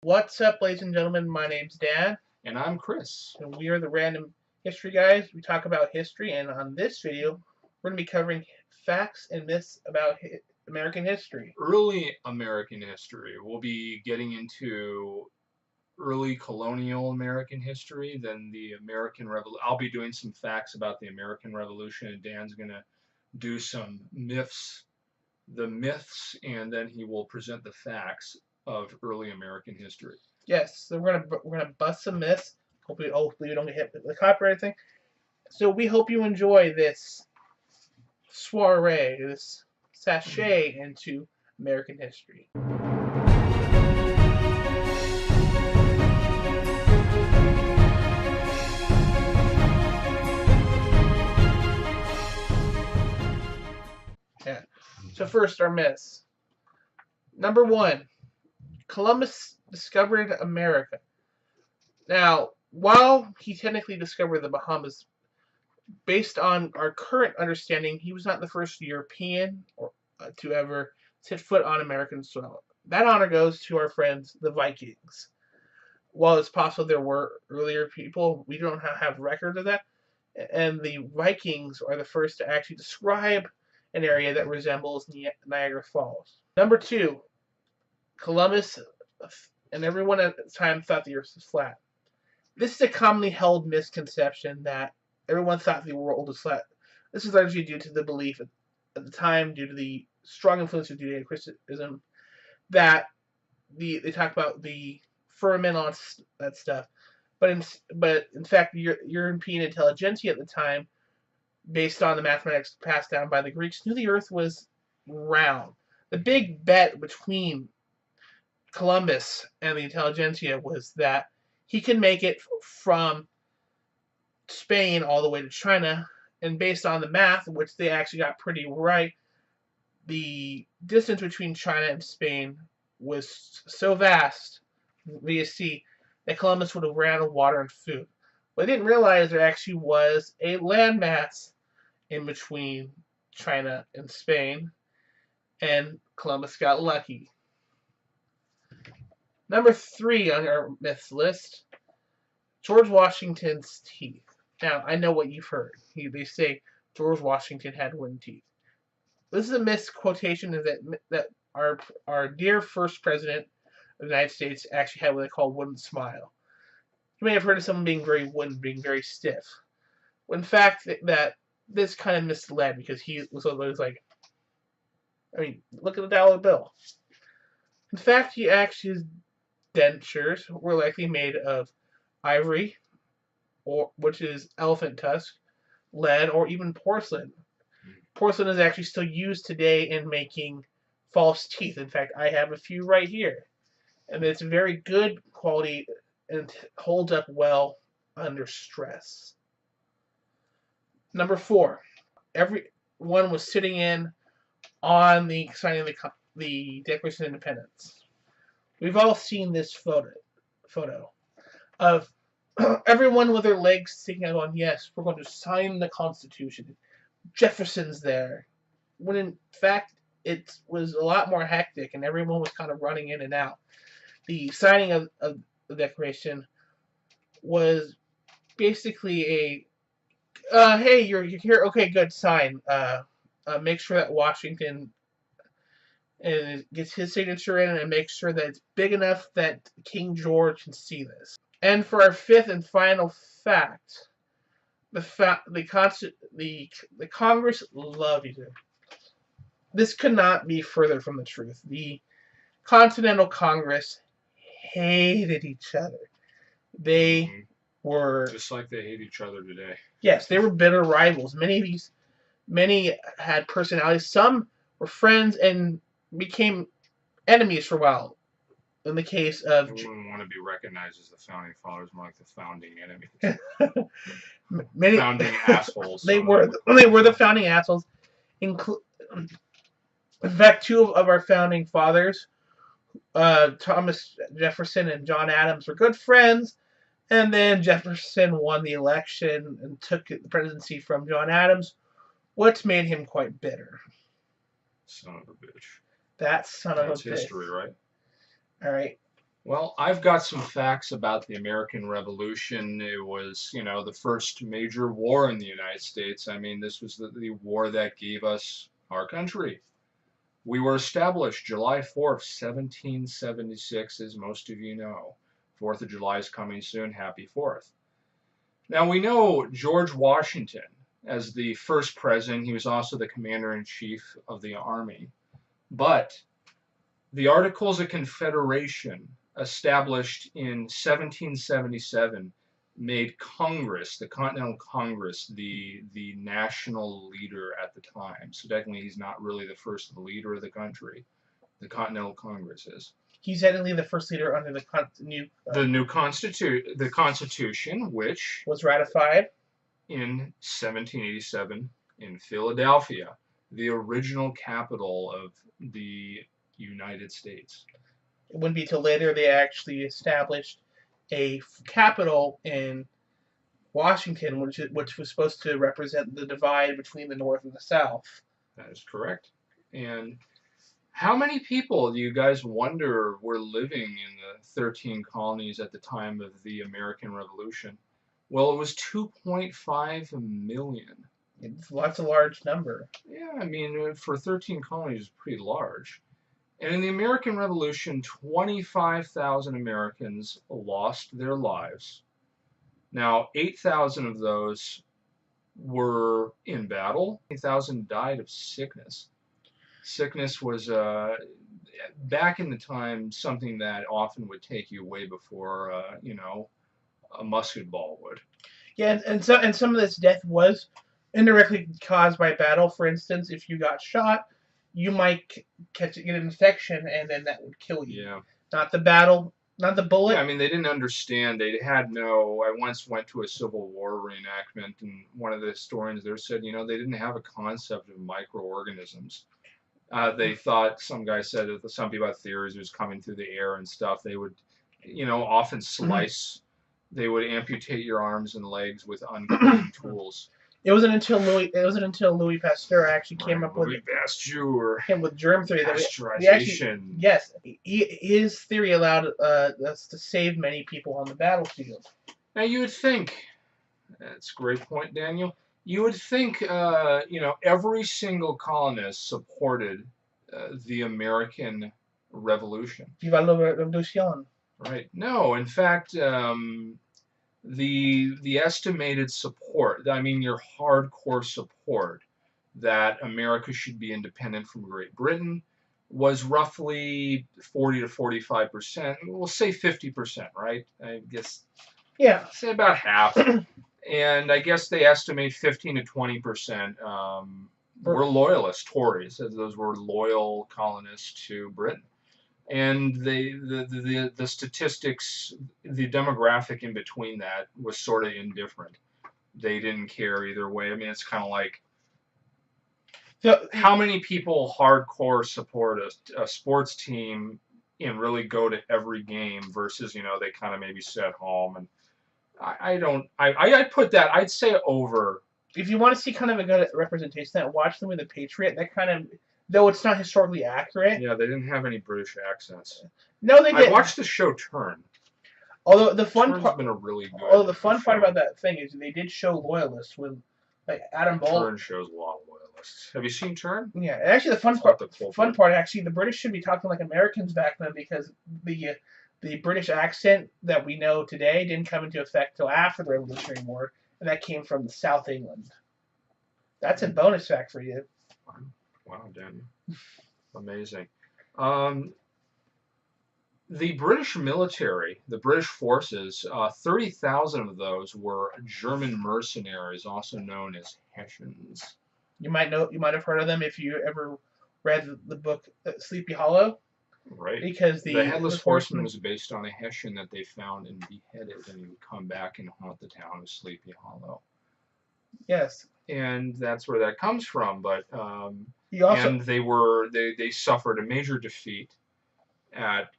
What's up, ladies and gentlemen? My name's Dan, And I'm Chris. and we are the Random History Guys. We talk about history, and on this video, we're going to be covering facts and myths about American history. Early American history. We'll be getting into early colonial American history, then the American Revolution. I'll be doing some facts about the American Revolution, and Dan's going to do some myths, and then he will present the facts of early American history. Yes, so we're gonna bust some myths. Hopefully we don't get hit with the copyright thing. So we hope you enjoy this soiree, this sachet into American history. Yeah. So first, our myths. Number 1, Columbus discovered America. Now, while he technically discovered the Bahamas, based on our current understanding, he was not the first European to ever set foot on American soil. That honor goes to our friends, the Vikings. While it's possible there were earlier people, we don't have records of that. And the Vikings are the first to actually describe an area that resembles Niagara Falls. Number 2, Columbus and everyone at the time thought the Earth was flat. This is a commonly held misconception that everyone thought the world was flat. This is largely due to the belief at the time, due to the strong influence of Judeo-Christianism, that they talk about the firmament, all that stuff. But in fact, the European intelligentsia at the time, based on the mathematics passed down by the Greeks, knew the Earth was round. The big bet between Columbus and the intelligentsia was that he can make it from Spain all the way to China, and based on the math, which they actually got pretty right, the distance between China and Spain was so vast via sea that Columbus would have ran out of water and food. But they didn't realize there actually was a landmass in between China and Spain, and Columbus got lucky. Number 3 on our myths list, George Washington's teeth. Now, I know what you've heard. They say George Washington had wooden teeth. This is a misquotation, is that our dear first president of the United States actually had what they call wooden smile. You may have heard of someone being very wooden, being very stiff. When in fact, that this kind of misled, because he was always like, I mean, look at the dollar bill. In fact, he actually, his dentures were likely made of ivory, which is elephant tusk, lead, or even porcelain. Porcelain is actually still used today in making false teeth. In fact, I have a few right here. And it's very good quality and holds up well under stress. Number 4, everyone was sitting in on the signing of the Declaration of Independence. We've all seen this photo of everyone with their legs sticking out on, yes, we're going to sign the Constitution. Jefferson's there. When in fact, it was a lot more hectic and everyone was kind of running in and out. The signing of the Declaration was basically a, hey, you're here, okay, good, sign. Make sure that Washington gets his signature in and make sure that it's big enough that King George can see this. And for our 5th and final fact, the Congress love each other. This could not be further from the truth. The Continental Congress hated each other. They were just like they hate each other today. Yes, they were bitter rivals. Many had personalities. Some were friends and became enemies for a while. In the case of, I wouldn't want to be recognized as the founding fathers, more like the founding enemies. Founding assholes. They were the founding assholes. In fact, 2 of our founding fathers, Thomas Jefferson and John Adams, were good friends. And then Jefferson won the election and took the presidency from John Adams, which made him quite bitter. Son of a bitch. That son of a bitch. That's history, right? All right. Well, I've got some facts about the American Revolution. It was, the first major war in the United States. I mean, this was the war that gave us our country. We were established July 4th, 1776, as most of you know. 4th of July is coming soon. Happy 4th. Now, we know George Washington as the first president. He was also the commander-in-chief of the Army. But the Articles of Confederation, established in 1777, made Congress, the Continental Congress, the national leader at the time. So technically, he's not really the first leader of the country. The Continental Congress is. He's technically the first leader under the new Constitution, which was ratified in 1787 in Philadelphia, the original capital of the United States. It wouldn't be till later they actually established a capital in Washington, which was supposed to represent the divide between the North and the South. That is correct. And how many people do you guys wonder were living in the 13 colonies at the time of the American Revolution? Well, it was 2.5 million. That's a large number. Yeah, I mean, for 13 colonies, it's pretty large. And in the American Revolution, 25,000 Americans lost their lives. Now, 8,000 of those were in battle. 8,000 died of sickness. Sickness was, back in the time, something that often would take you way before, a musket ball would. Yeah, and some of this death was indirectly caused by battle. For instance, if you got shot, you might get an infection, and then that would kill you. Yeah. Not the battle, not the bullet. Yeah, I mean, they didn't understand. They had no. I once went to a Civil War reenactment, and one of the historians there said, they didn't have a concept of microorganisms. They thought, some guy said that some people had theories it was coming through the air and stuff. They would, often slice. They would amputate your arms and legs with unclean tools. It wasn't until Louis Pasteur actually came up with germ theory. Pasteurization. Yes, his theory allowed us to save many people on the battlefield. Now you would think, that's a great point, Daniel. You would think, every single colonist supported the American Revolution. Viva la Revolution. Right. No, in fact, the estimated support, your hardcore support that America should be independent from Great Britain was roughly 40 to 45%. We'll say 50%, right? I guess. Yeah. Say about half. And I guess they estimate 15 to 20% were loyalists, Tories, as those were loyal colonists to Britain. And the statistics, the demographic in between that was sort of indifferent. They didn't care either way. I mean, it's kind of like, how many people hardcore support a sports team and really go to every game versus, they kind of maybe sit at home. And I'd put that, I'd say over. If you want to see kind of a good representation, that watch them with the Patriot, that kind of, though it's not historically accurate. Yeah, they didn't have any British accents. No, they didn't. I watched the show Turn. Although the fun part, been a really good. Although the fun part about that thing is they did show loyalists with, like Adam Bolt. Turn shows a lot of loyalists. Have you seen Turn? Yeah, actually the fun part, actually, the British should be talking like Americans back then, because the British accent that we know today didn't come into effect till after the Revolutionary War, and that came from South England. That's a bonus fact for you. Wow, Daniel. Amazing. The British military, the British forces, 30,000 of those were German mercenaries, also known as Hessians. You might have heard of them if you ever read the book Sleepy Hollow. Right. Because the Headless Horseman was based on a Hessian that they found and beheaded, and he would come back and haunt the town of Sleepy Hollow. Yes. And that's where that comes from, but and they suffered a major defeat at.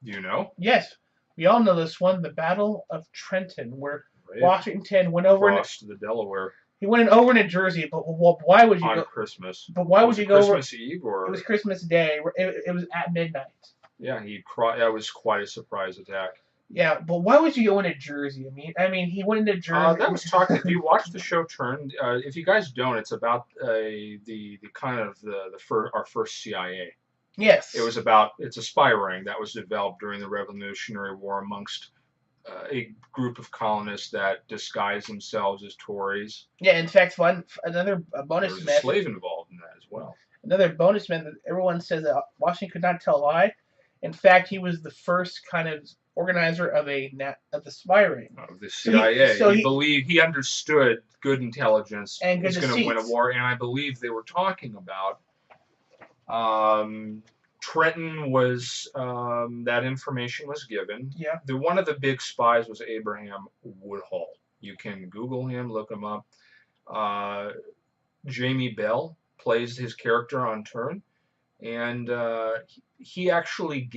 Do you know? Yes, we all know this one, the Battle of Trenton, where Washington went over to the Delaware. He went over into Jersey, but why would you on go Christmas? But why would you go Christmas Eve or it was Christmas Day? It was at midnight. Yeah, that was quite a surprise attack. Yeah, but why would you go into Jersey? He went into Jersey. That was talked. If you watch the show Turn, if you guys don't, it's about the kind of our first CIA. Yes. It's a spy ring that was developed during the Revolutionary War amongst a group of colonists that disguised themselves as Tories. Yeah, in fact, another bonus There was myth. a slave involved in that as well. Another bonus myth that everyone says that Washington could not tell a lie. In fact, he was the first kind of organizer of the spy ring. Of the CIA. He understood good intelligence and good is going to win a war, and I believe they were talking about Trenton was that information was given. Yeah. One of the big spies was Abraham Woodhull. You can Google him, look him up. Jamie Bell plays his character on Turn, and he actually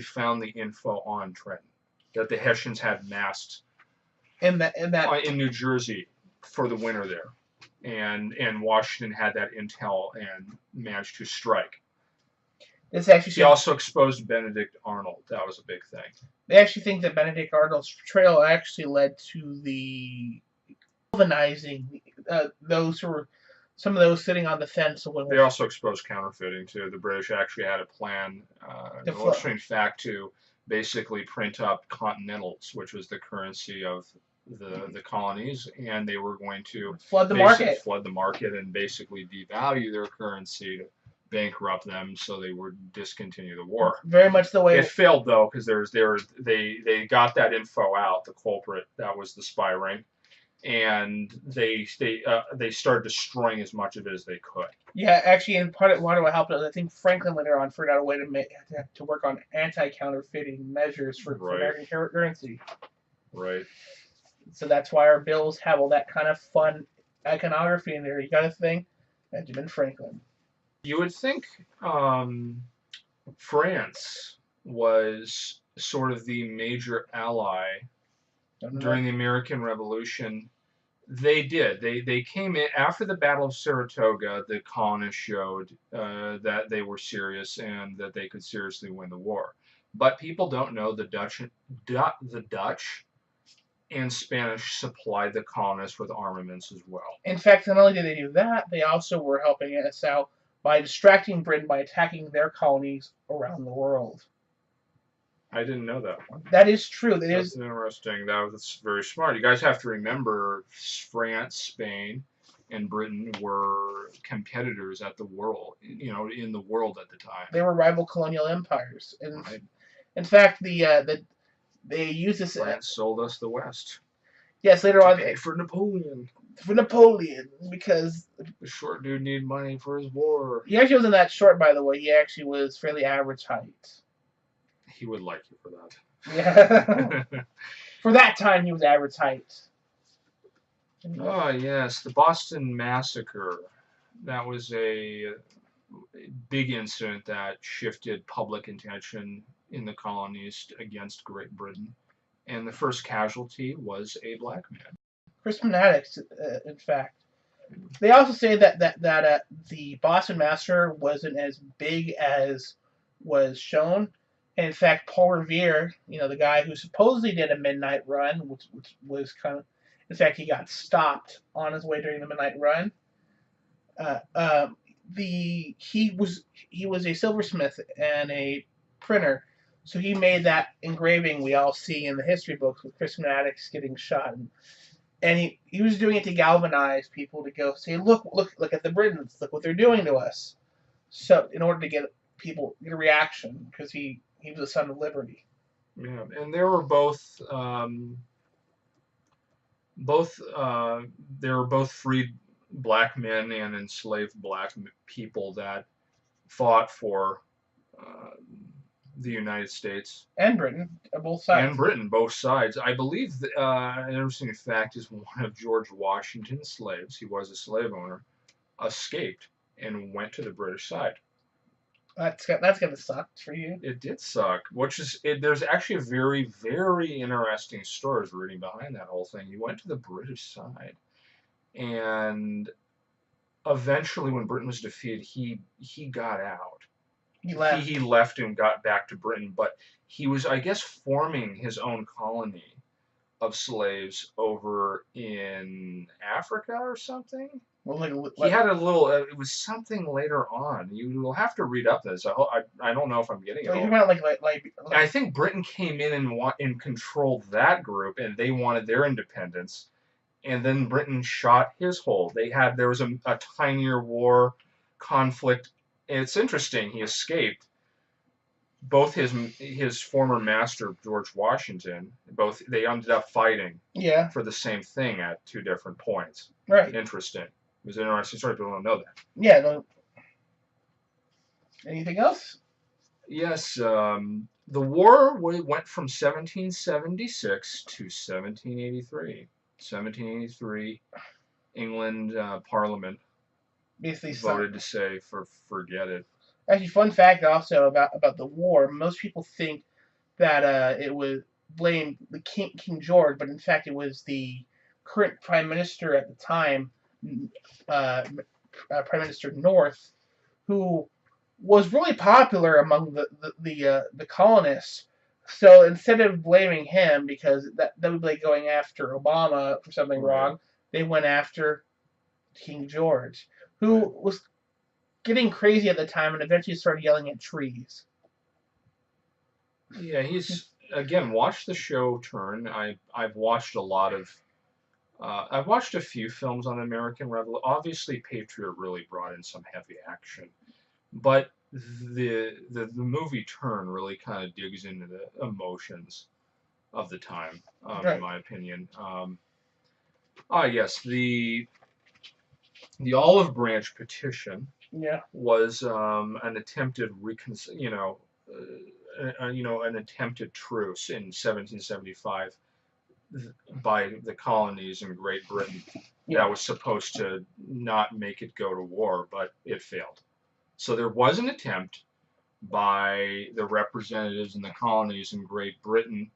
found the info on Trenton that the Hessians had massed in New Jersey for the winter there, and Washington had that intel and managed to strike. He also exposed Benedict Arnold. That was a big thing. They actually think that Benedict Arnold's portrayal actually led to the galvanizing some of those sitting on the fence. They also exposed counterfeiting too. The British actually had a plan, an illustrating fact, to basically print up continentals, which was the currency of the colonies, and they were going to flood the market and basically devalue their currency to bankrupt them, so they would discontinue the war. Very much the way it failed though, because they got that info out. The culprit, that was the spy ring, and they started destroying as much of it as they could. Yeah, actually, and part of what helped is I think Franklin later on figured out a way to work on anti-counterfeiting measures for American currency. Right. So that's why our bills have all that kind of fun iconography in there. You got to think Benjamin Franklin. You would think France was sort of the major ally during the American Revolution. They did. They came in after the Battle of Saratoga. The colonists showed that they were serious and that they could seriously win the war. But people don't know the Dutch and Spanish supplied the colonists with armaments as well. In fact, not only did they do that, they also were helping us out by distracting Britain by attacking their colonies around the world. I didn't know that one. That is true. That's interesting. That's very smart. You guys have to remember France, Spain, and Britain were competitors at the world, in the world at the time. They were rival colonial empires. And in fact, they used this. France sold us the West. Yes, later on. For Napoleon. Because the short dude needed money for his war. He actually wasn't that short, by the way. He actually was fairly average height. He would like you for that. Yeah. For that time, he was average height. Oh, yes. The Boston Massacre. That was a big incident that shifted public attention in the colonies against Great Britain. And the first casualty was a black man. Crispin Attucks, in fact. They also say that the Boston Massacre wasn't as big as was shown. And in fact, Paul Revere, the guy who supposedly did a midnight run, which was kind of, in fact, he got stopped on his way during the midnight run. He was a silversmith and a printer, so he made that engraving we all see in the history books with Crispin Attucks getting shot. And he was doing it to galvanize people to go say, look at the Britons, look what they're doing to us. So in order to get a reaction, because he was a son of liberty. Yeah, and there were both freed black men and enslaved black people that fought for the United States and Britain, both sides. I believe an interesting fact is one of George Washington's slaves, he was a slave owner, escaped and went to the British side. That's gonna suck for you. It did suck. There's actually a very, very interesting story reading behind that whole thing. He went to the British side, and eventually, when Britain was defeated, he got out. He left. He left and got back to Britain, but he was, I guess, forming his own colony of slaves over in Africa or something. Well, like, He had a little. It was something later on. You will have to read up this. I don't know if I'm getting it. so you're All. talking about like I think Britain came in and controlled that group, and they wanted their independence. And then Britain shot his hole. There was a tinier war conflict. And it's interesting. He escaped. Both his former master George Washington, they ended up fighting yeah, for the same thing at two different points. right. Interesting. It was an interesting story. People don't know that. Yeah. No, anything else? Yes. The war went from 1776 to 1783. 1783, England Parliament Basically, voted to say forget it. Actually, fun fact also about the war. Most people think that it was blamed the King George, but in fact it was the current prime minister at the time, uh, Prime Minister North, who was really popular among the colonists. So instead of blaming him because that would be like going after Obama for something Right. wrong, they went after King George, who was getting crazy at the time and eventually started yelling at trees. Yeah, he's again. Watch the show Turn. I've watched a lot of. I've watched a few films on the American Revolution. Obviously, Patriot really brought in some heavy action, but the movie Turn really kind of digs into the emotions of the time, Right. in my opinion. Yes, the Olive Branch petition Yeah. was an attempted an attempted truce in 1775 by the colonies in Great Britain. Yeah. That was supposed to not make it go to war, but it failed. So there was an attempt by the representatives in the colonies in Great Britain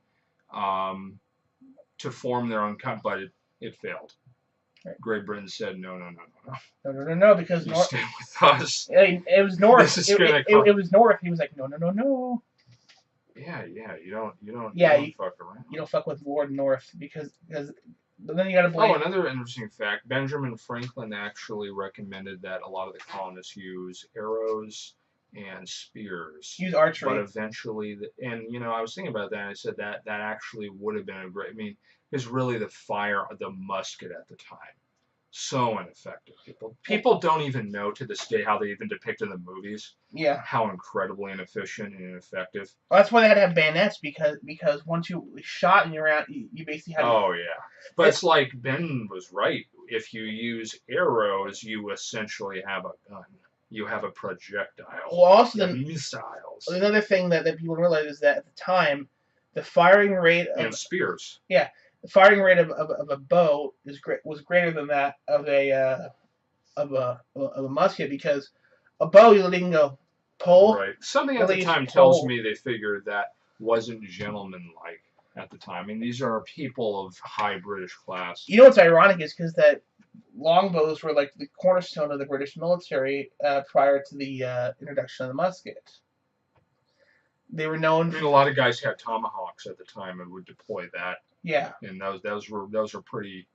to form their own country, but it failed. Right. Great Britain said no, Because you North. stay with us. It was North. This is gonna it was North. He was like, no. Yeah, you don't fuck around. You don't fuck with Lord North because but then you gotta blame. Oh, another interesting fact: Benjamin Franklin actually recommended that a lot of the colonists use arrows and spears. Use archery. But eventually, I was thinking about that, and I said that actually would have been a great. I mean, because really the musket at the time, so ineffective. People don't even know to this day how they even depict in the movies. Yeah. How incredibly inefficient and ineffective. Well, that's why they had to have bayonets because once you shot and you're out, you basically had. Oh yeah, but it's like Ben was right. If you use arrows, you essentially have a gun. You have a projectile. Well, also missiles. Another thing that people realize is that at the time, the firing rate of spears. Yeah, the firing rate of a bow was greater than that of a musket because a bow you can go pull. Right. Something at the time tells me they figured that wasn't gentlemanlike at the time. I mean, these are people of high British class. You know what's ironic is because that longbows were like the cornerstone of the British military prior to the introduction of the musket. They were known. I mean, a lot of guys had tomahawks at the time and would deploy that. Yeah. And those are pretty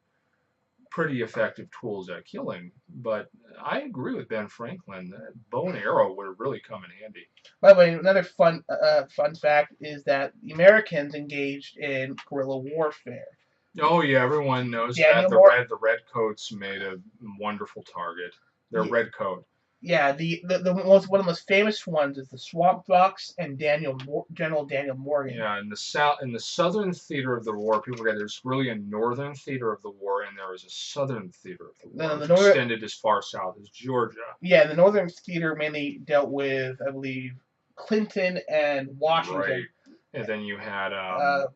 effective tools at killing. But I agree with Ben Franklin. Bow and arrow would really come in handy. By the way, another fun fact is that the Americans engaged in guerrilla warfare. Oh yeah, everyone knows that the redcoats made a wonderful target. Their red coat. Yeah, one of the most famous ones is the Swamp Fox and General Daniel Morgan. Yeah, in the southern theater of the war, people forget there's really a northern theater of the war, and there was a southern theater of the war, which extended as far south as Georgia. Yeah, the northern theater mainly dealt with, I believe, Clinton and Washington. Right. And then you had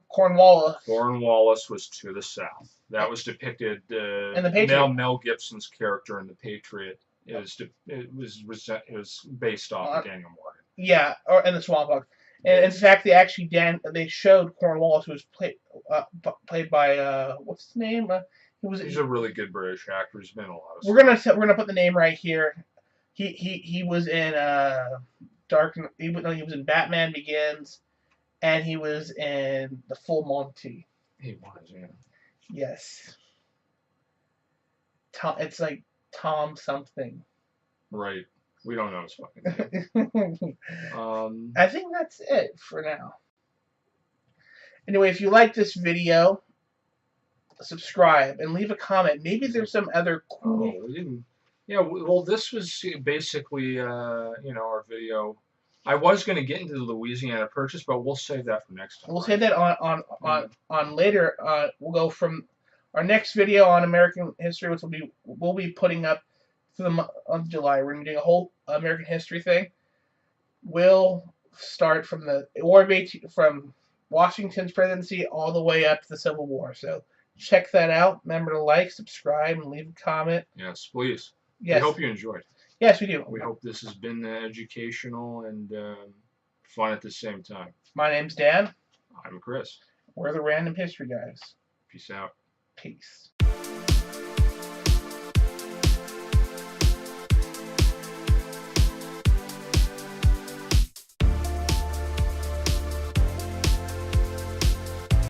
Cornwallis. Cornwallis was to the south. That was depicted. And the Patriot. Mel Gibson's character in The Patriot. It was based off of Daniel Morgan. Yeah, and the Swamp Fox. And in fact, they showed Cornwallis, who was played by what's his name? He's a really good British actor. He's been in a lot of. We're gonna put the name right here. He was in He was in Batman Begins, and he was in The Full Monty. He was, yeah. Yes. It's like Tom something. Right. We don't know his fucking name. I think that's it for now. Anyway, if you like this video, subscribe and leave a comment. Maybe there's some other cool. Oh, we didn't. Yeah, well, this was basically, our video. I was going to get into the Louisiana Purchase, but we'll save that for next time. We'll save that on later. We'll go from our next video on American history, which we'll be putting up for the month of July. We're gonna be doing a whole American history thing. We'll start from the from Washington's presidency all the way up to the Civil War. So check that out. Remember to like, subscribe, and leave a comment. Yes, please. Yes. We hope you enjoyed. Yes, we do. We hope this has been educational and fun at the same time. My name's Dan. I'm Chris. We're the Random History Guys. Peace out. Peace.